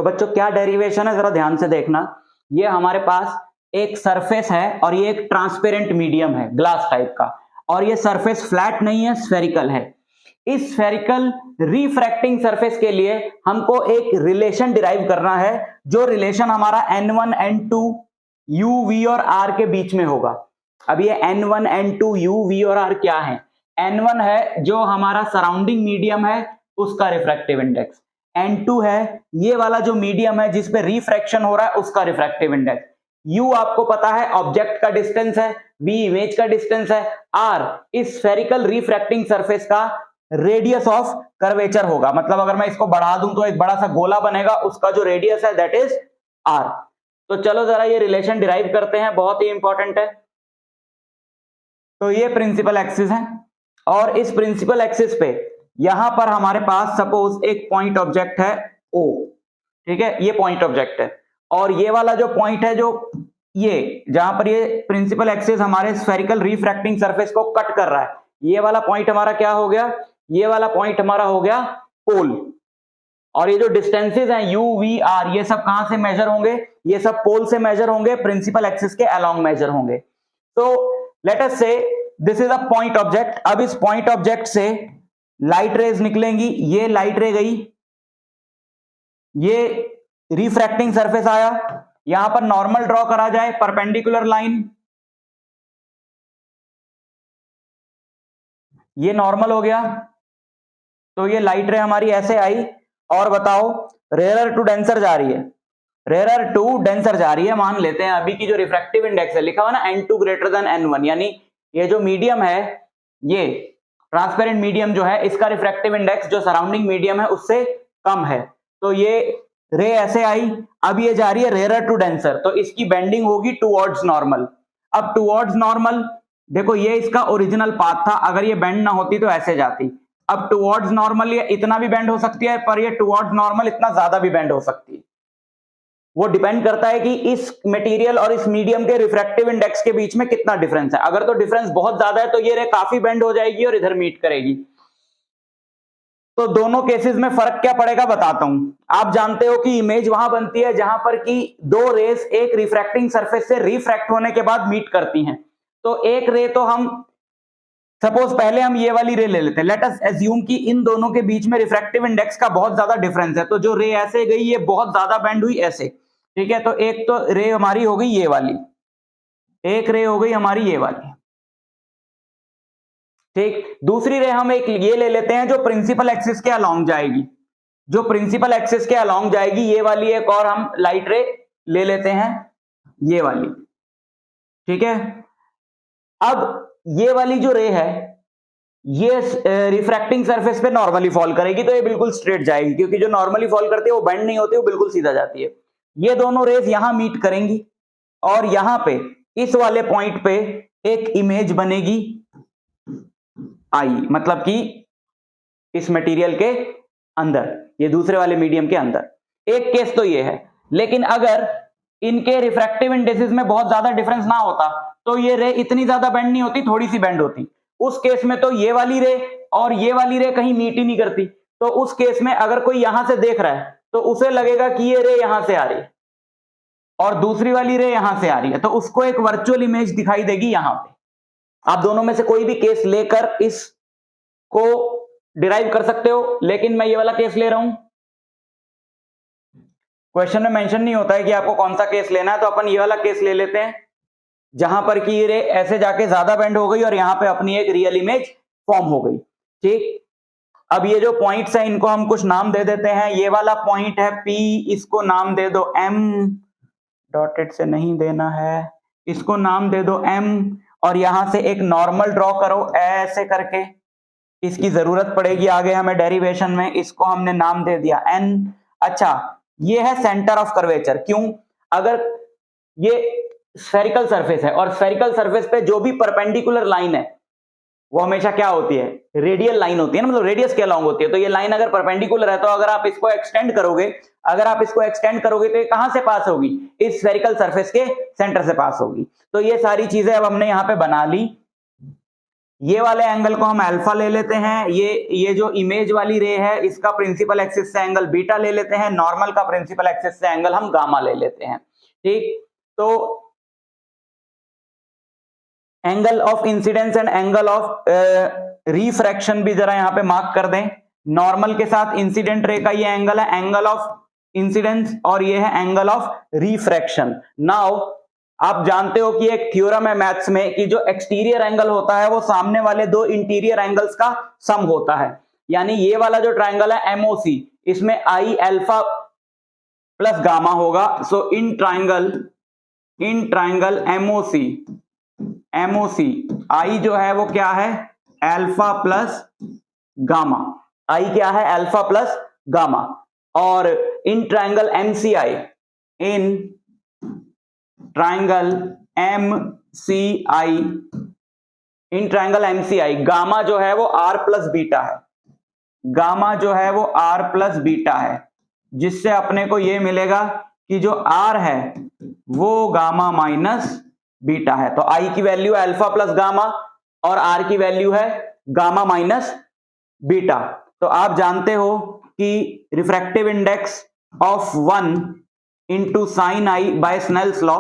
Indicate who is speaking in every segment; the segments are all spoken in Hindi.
Speaker 1: तो बच्चों क्या डेरिवेशन है जरा ध्यान से देखना। ये हमारे पास एक सरफेस है और ये एक ट्रांसपेरेंट मीडियम है ग्लास टाइप का, और ये सरफेस फ्लैट नहीं है, स्फेरिकल है। इस स्फेरिकल रिफ्रैक्टिंग सरफेस के लिए हमको एक रिलेशन डिराइव करना है, जो रिलेशन हमारा n1 n2 u v और r के बीच में होगा। अब ये n1 n2 u v और r क्या है? n1 है जो हमारा सराउंडिंग मीडियम है उसका रिफ्रैक्टिव इंडेक्स, n2 है ये वाला जो मीडियम है जिसपे रिफ्रैक्शन हो रहा है उसका रिफ्रैक्टिव इंडेक्स, u आपको पता है ऑब्जेक्ट का डिस्टेंस है, v इमेज का डिस्टेंस है, r इस स्फेरिकल रिफ्रैक्टिंग सरफेस का रेडियस ऑफ कर्वेचर होगा। मतलब अगर मैं इसको बढ़ा दूं तो एक बड़ा सा गोला बनेगा, उसका जो रेडियस है दैट इज r। तो चलो जरा ये रिलेशन डिराइव करते हैं, बहुत ही इंपॉर्टेंट है। तो ये प्रिंसिपल एक्सिस है और इस प्रिंसिपल एक्सिस पे यहां पर हमारे पास सपोज एक पॉइंट ऑब्जेक्ट है O, ठीक है, ये पॉइंट ऑब्जेक्ट है, और ये वाला जो पॉइंट है जो ये जहां पर ये प्रिंसिपल एक्सिस हमारे स्फेरिकल रिफ्रैक्टिंग सरफेस को कट कर रहा है, ये वाला पॉइंट हमारा क्या हो गया? ये वाला पॉइंट हमारा हो गया पोल। और ये जो डिस्टेंसेस हैं u v r ये सब कहां से मेजर होंगे? ये सब पोल से मेजर होंगे, प्रिंसिपल एक्सिस के अलोंग मेजर होंगे। तो लेट अस से this is a point object. अब इस पॉइंट ऑब्जेक्ट से लाइट रेज निकलेंगी, ये लाइट रे गई, ये रिफ्रैक्टिंग सरफेस आया, यहां पर नॉर्मल ड्रॉ करा जाए, परपेंडिकुलर लाइन, ये नॉर्मल हो गया। तो ये लाइट रे हमारी ऐसे आई, और बताओ रेयर टू डेंसर जा रही है, रेयर टू डेंसर जा रही है। मान लेते हैं अभी की जो रिफ्रैक्टिव इंडेक्स है लिखा हुआ ना n2 ग्रेटर देन n1, यानी ये जो मीडियम है, ये ट्रांसपेरेंट मीडियम जो है, इसका रिफ्रैक्टिव इंडेक्स जो सराउंडिंग मीडियम है उससे कम है। तो ये रे ऐसे आई, अब ये जा रही है रेयर टू डेंसर, तो इसकी बेंडिंग होगी टुवर्ड्स नॉर्मल। अब टुवर्ड्स नॉर्मल देखो, ये इसका ओरिजिनल पाथ था, अगर ये बेंड ना होती तो ऐसे जाती। अब टुवर्ड्स नॉर्मल ये इतना भी बेंड हो सकती है, पर ये टुवर्ड्स नॉर्मल इतना ज्यादा भी बेंड हो सकती है। वो डिपेंड करता है कि इस मटेरियल और इस मीडियम के रिफ्रैक्टिव इंडेक्स के बीच में कितना डिफरेंस है। अगर तो डिफरेंस बहुत ज्यादा है तो ये रे काफी बेंड हो जाएगी और इधर मीट करेगी। तो दोनों केसेस में फर्क क्या पड़ेगा बताता हूं। आप जानते हो कि इमेज वहां बनती है जहां पर कि दो रेस एक रिफ्रैक्टिंग सरफेस से रिफ्रैक्ट होने के बाद मीट करती हैं। तो एक रे तो हम सपोज पहले हम ये वाली रे ले लेते हैं, लेट अस एज्यूम कि इन दोनों के बीच में रिफ्रैक्टिव इंडेक्स का बहुत ज्यादा डिफरेंस है। तो जो रे ऐसे गई ये बहुत ज्यादा बेंड हुई ऐसे, ठीक है। तो एक तो रे हमारी हो गई ये वाली, एक रे हो गई हमारी ये वाली, ठीक। दूसरी रे हम एक ये ले लेते हैं जो प्रिंसिपल एक्सिस के अलोंग जाएगी, जो प्रिंसिपल एक्सिस के अलोंग जाएगी ये वाली एक और हम लाइट रे ले लेते हैं, ये वाली, ठीक है। अब ये वाली जो रे है ये रिफ्रैक्टिंग सरफेस पे नॉर्मली फॉल करेगी, तो ये बिल्कुल स्ट्रेट जाएगी, क्योंकि जो नॉर्मली फॉल करती है वो बेंड नहीं होती, वो बिल्कुल सीधा जाती है। ये दोनों रेस यहां मीट करेंगी और यहां पे इस वाले पॉइंट पे एक इमेज बनेगी आई, मतलब कि इस मटेरियल के अंदर, ये दूसरे वाले मीडियम के अंदर। एक केस तो ये है, लेकिन अगर इनके रिफ्रैक्टिव इंडेक्सेस में बहुत ज्यादा डिफरेंस ना होता तो ये रे इतनी ज्यादा बेंड नहीं होती, थोड़ी सी बेंड होती। उस केस में तो ये वाली रे और ये वाली रे कहीं मीट ही नहीं करती। तो उस केस में अगर कोई यहां से देख रहा है तो उसे लगेगा कि ये रे यहां से आ रही है और दूसरी वाली रे यहां से आ रही है, तो उसको एक वर्चुअल इमेज दिखाई देगी यहां पे। आप दोनों में से कोई भी केस लेकर इसको डिराइव कर सकते हो, लेकिन मैं ये वाला केस ले रहा हूं। क्वेश्चन में मेंशन नहीं होता है कि आपको कौन सा केस लेना है, तो अपन ये वाला केस ले लेते हैं जहां पर कि ये रे ऐसे जाके ज्यादा बेंड हो गई और यहां पे अपनी एक रियल इमेज फॉर्म हो गई, ठीक। अब ये जो पॉइंट्स हैं इनको हम कुछ नाम दे देते हैं। ये वाला पॉइंट है P, इसको नाम दे दो M, डॉटेड से नहीं देना है, इसको नाम दे दो M, और यहां से एक नॉर्मल ड्रॉ करो ऐसे करके, इसकी जरूरत पड़ेगी आगे हमें डेरिवेशन में। इसको हमने नाम दे दिया N। अच्छा, ये है सेंटर ऑफ कर्वेचर। क्यों? अगर ये स्फेरिकल सरफेस है और स्फेरिकल सरफेस पे जो भी परपेंडिकुलर लाइन है वो हमेशा क्या होती है? रेडियल लाइन होती है ना, मतलब रेडियस के अलोंग होती है। तो ये लाइन अगर परपेंडिकुलर है तो अगर आप इसको एक्सटेंड करोगे, तो ये कहां से पास होगी? इस स्फेरिकल सरफेस के सेंटर से पास होगी। तो ये सारी चीजें अब हमने यहां पे बना ली। ये वाले एंगल को हम अल्फा ले लेते हैं, ये जो इमेज वाली रे है इसका प्रिंसिपल एक्सिस से एंगल बीटा ले लेते हैं, नॉर्मल का प्रिंसिपल एक्सिस से एंगल हम गामा ले लेते हैं। ठीक, तो angle of incidence and angle of refraction भी जरा यहां पे मार्क कर दें। नॉर्मल के साथ इंसिडेंट रे का ये एंगल है एंगल ऑफ इंसिडेंस, और ये है एंगल ऑफ रिफ्रैक्शन। नाउ आप जानते हो कि एक थ्योरम है मैथ्स में कि जो एक्सटीरियर एंगल होता है वो सामने वाले दो इंटीरियर एंगल्स का सम होता है। यानी ये वाला जो ट्राइंगल है एमओसी, इसमें आई अल्फा प्लस गामा होगा। सो इन ट्राइंगल एमओसी आई जो है वो क्या है, अल्फा प्लस गामा। आई क्या है, अल्फा प्लस गामा। और in triangle MCI, in triangle MCI gamma जो है वो आर प्लस बीटा है, गामा जो है वो आर प्लस बीटा है, जिससे अपने को ये मिलेगा कि जो आर है वो गामा माइनस बीटा है। तो आई की वैल्यू है अल्फा प्लस गामा और आर की वैल्यू है गामा माइनस बीटा। तो आप जानते हो कि refractive index of 1 into sine i by Snell's law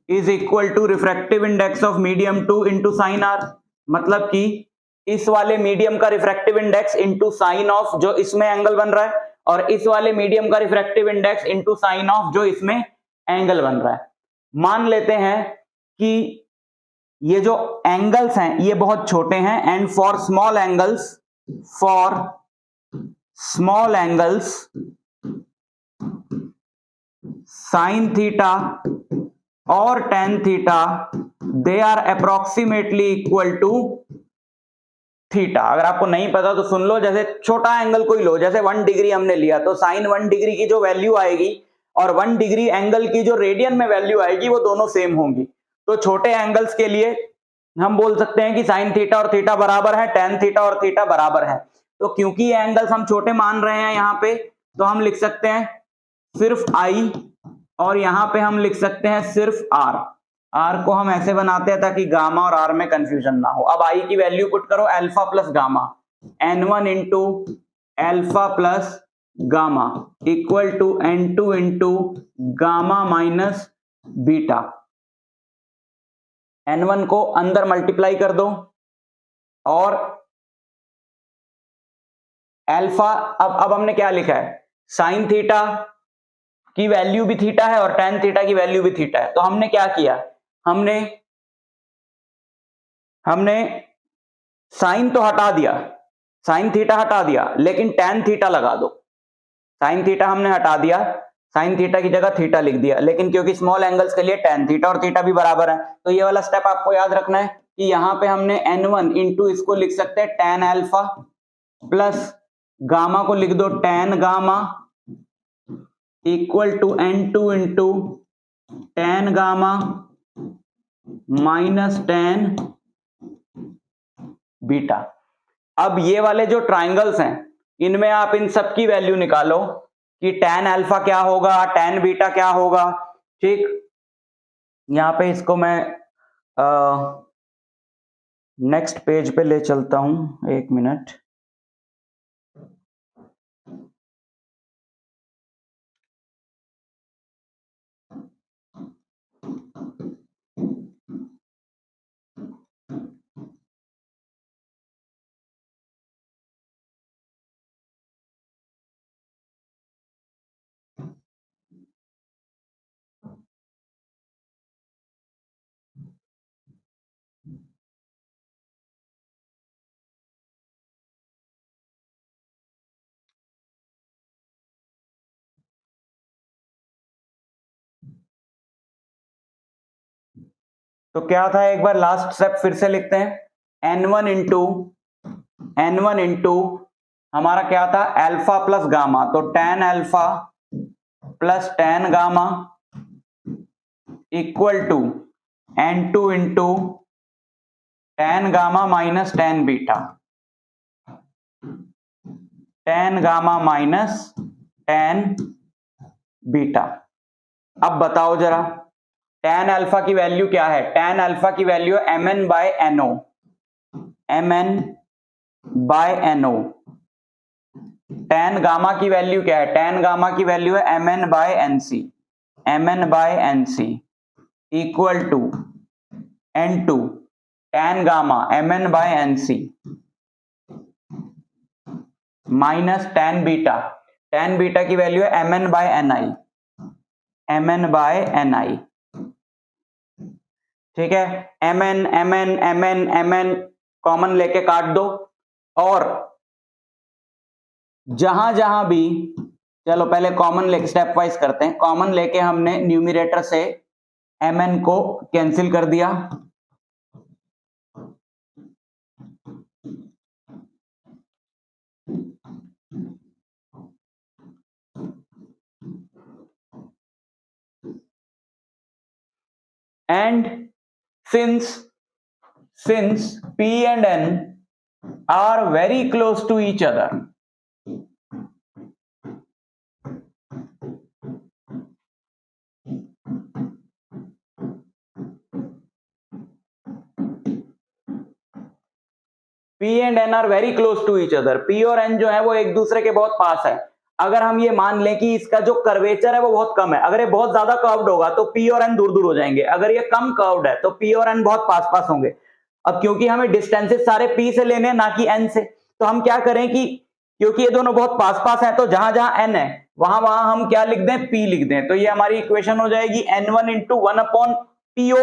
Speaker 1: is equal to refractive index of medium 2 into sine r. मतलब कि इस वाले मीडियम का refractive index into sine of जो इसमें एंगल बन रहा है, और इस वाले मीडियम का refractive index into sine of जो इसमें एंगल बन रहा है। मान लेते हैं कि ये जो एंगल्स हैं ये बहुत छोटे हैं, and for small angles sine theta और tan theta they are approximately equal to theta. अगर आपको नहीं पता तो सुन लो, जैसे छोटा एंगल कोई लो, जैसे 1 डिग्री हमने लिया तो साइन 1 डिग्री की जो वैल्यू आएगी और 1 डिग्री एंगल की जो रेडियन में वैल्यू आएगी वो दोनों सेम होंगी। तो छोटे एंगल्स के लिए हम बोल सकते हैं कि साइन थीटा और थीटा बराबर है, टेन थीटा और थीटा बराबर है। तो क्योंकि ये एंगल्स हम छोटे मान रहे हैं यहाँ पे, तो हम लिख सकते हैं सिर्फ आई, और यहां पे हम लिख सकते हैं सिर्फ आर। आर को हम ऐसे बनाते हैं ताकि गामा और आर में कंफ्यूजन ना हो। अब आई की वैल्यू पुट करो alpha plus gamma, n1 into alpha plus gamma equal to n2 into gamma minus beta. n1 को अंदर मल्टीप्लाई कर दो और अल्फा, अब हमने क्या लिखा है, साइन थीटा की वैल्यू भी थीटा है और टेन थीटा की वैल्यू भी थीटा है। तो हमने क्या किया, हमने साइन तो हटा दिया, साइन थीटा हटा दिया, लेकिन टेन थीटा लगा दो। साइन थीटा हमने हटा दिया, साइन थीटा की जगह थीटा लिख दिया, लेकिन क्योंकि स्मॉल एंगल्स के लिए टेन थीटा और थीटा भी बराबर है, तो ये वाला स्टेप आपको याद रखना है कि यहां पे हमने n1 इंटू इसको लिख सकते हैं टेन अल्फा प्लस गामा को लिख दो tan gamma equal to n2 into tan gamma minus tan beta. अब ये वाले जो ट्राइंगल्स हैं इनमें आप इन सब की वैल्यू निकालो कि टेन अल्फा क्या होगा, टेन बीटा क्या होगा। ठीक, यहां पे इसको मैं नेक्स्ट पेज पे ले चलता हूं, एक मिनट। तो क्या था, एक बार लास्ट स्टेप फिर से लिखते हैं। n1 इंटू हमारा क्या था, अल्फा प्लस गामा, तो tan alpha plus tan gamma equal to n2 into tan gamma minus tan beta, tan gamma minus tan beta. अब बताओ जरा टेन अल्फा की वैल्यू क्या है, टेन अल्फा की value mn by no। mn by no। tan gamma की वैल्यू क्या है? tan गामा की वैल्यू है mn by nc, mn by nc equal to n2 tan gamma mn by nc minus tan beta की वैल्यू है mn by ni, mn by ni। ठीक है, mn कॉमन लेके काट दो, और जहां जहां भी, चलो पहले कॉमन लेके स्टेप वाइज करते हैं। कॉमन लेके हमने न्यूमरेटर से mn को कैंसिल कर दिया, and since p and n are very close to each other, p and n are very close to each other, p और n जो है वो एक दूसरे के बहुत पास है। अगर हम ये मान लें कि इसका जो कर्वेचर है वो बहुत कम है, अगर ये बहुत ज्यादा कर्व्ड होगा तो p और n दूर दूर हो जाएंगे, अगर ये कम कर्व्ड है तो p और n बहुत पास पास होंगे। अब क्योंकि हमें डिस्टेंसेस सारे p से लेने हैं ना कि n से, तो हम क्या करें कि क्योंकि ये दोनों बहुत पास पास हैं, तो जहां जहां n है वहां वहां हम क्या लिख दें? p लिख दें। तो ये हमारी इक्वेशन हो जाएगी n1 into 1/po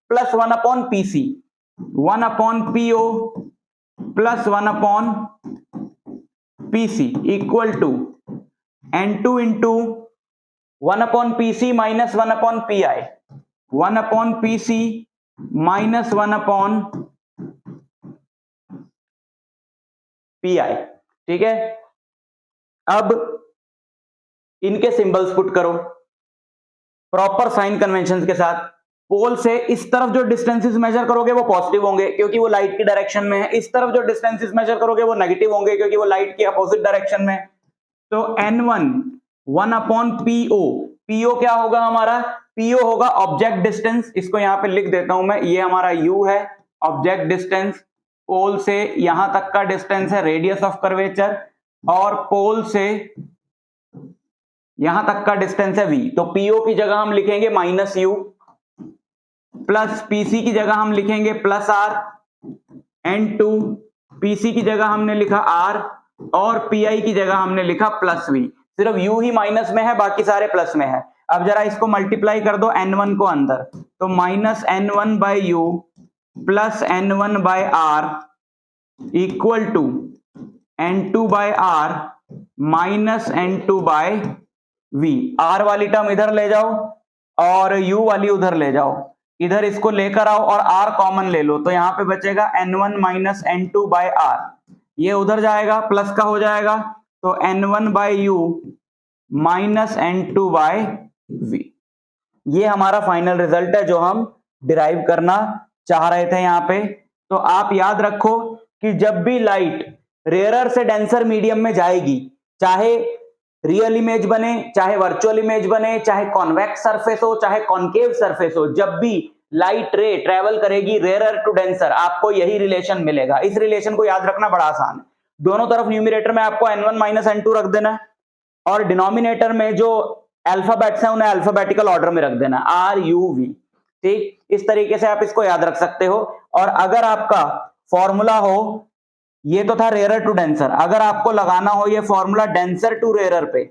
Speaker 1: plus 1/pc, 1/po plus 1/pc equal to n2 into 1/pc minus 1/pi, 1/pc minus 1/pi। ठीक है, अब इनके सिंबल्स पुट करो प्रॉपर साइन कन्वेंशन के साथ। पोल से इस तरफ जो डिस्टेंसेस मेजर करोगे वो पॉजिटिव होंगे क्योंकि वो लाइट की डायरेक्शन में है, इस तरफ जो डिस्टेंसेस मेजर करोगे वो नेगेटिव होंगे क्योंकि वो लाइट की अपोजिट डायरेक्शन में है। तो n1 1/po, po क्या होगा हमारा? po होगा ऑब्जेक्ट डिस्टेंस, इसको यहां पे लिख देता हूं मैं, ये हमारा u है ऑब्जेक्ट डिस्टेंस, पोल से यहां तक का डिस्टेंस है रेडियस ऑफ कर्वेचर, और पोल से यहां तक का डिस्टेंस है v। तो po की जगह हम लिखेंगे माइनस u, प्लस pc की जगह हम लिखेंगे प्लस r, n2 pc की जगह हमने लिखा r, और pi की जगह हमने लिखा प्लस v। सिर्फ u ही माइनस में है, बाकी सारे प्लस में है। अब जरा इसको मल्टीप्लाई कर दो n1 को अंदर, तो minus n1 by u plus n1 by r equal to n2 by r minus n2 by v। r वाली टर्म इधर ले जाओ और u वाली उधर ले जाओ, इधर इसको लेकर आओ और r कॉमन ले लो, तो यहां पे बचेगा n1 minus n2 by r, ये उधर जाएगा प्लस का हो जाएगा, तो n1 by u minus n2 by v। ये हमारा फाइनल रिजल्ट है जो हम डिराइव करना चाह रहे थे यहां पे। तो आप याद रखो कि जब भी लाइट रेयरर से डेंसर मीडियम में जाएगी, चाहे रियल इमेज बने, चाहे वर्चुअल इमेज बने, चाहे कॉन्वेक्स सरफेस हो, चाहे कॉन्केव सरफेस हो, जब भी लाइट रे ट्रेवल करेगी रेयरर टू डेंसर, आपको यही रिलेशन मिलेगा। इस रिलेशन को याद रखना बड़ा आसान है। दोनों तरफ न्यूमरेटर में आपको n1 माइनस n2 रख देना है, और डिनोमिनेटर में जो अल्फाबेट्स हैं उन्हें अल्फाबेटिकल ऑर्डर में रख देना, r-u-v। ठीक, इस तरीके से आप इसको याद रख सकते हो। और अगर आपका फॉर्मूला हो, ये तो था रेयरर टू डेंसर, अगर आपको लगाना हो ये फॉर्मूला डेंसर टू रेयरर पे,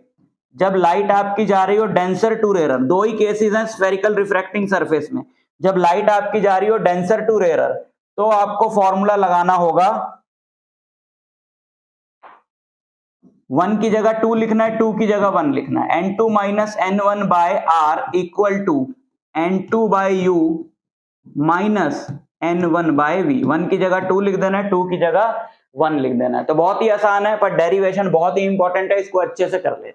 Speaker 1: जब लाइट आपकी जा रही हो डेंसर टू रेयरर, दो ही केसेस हैं स्फेरिकल रिफ्रैक्टिंग सरफेस में, जब लाइट आपकी जा रही हो डेंसर टू रेयरर, तो आपको फॉर्मूला लगाना होगा 1 की जगह 2 लिखना है, 2 की जगह 1 लिखना है, n2 minus n1 by r equal to n2 by u minus n1 by v। 1 की जगह 2 लिख देना है, 2 की जगह 1 लिख देना है। तो बहुत ही आसान है, पर डेरिवेशन बहुत ही इंपॉर्टेंट है, इसको अच्छे से कर ले।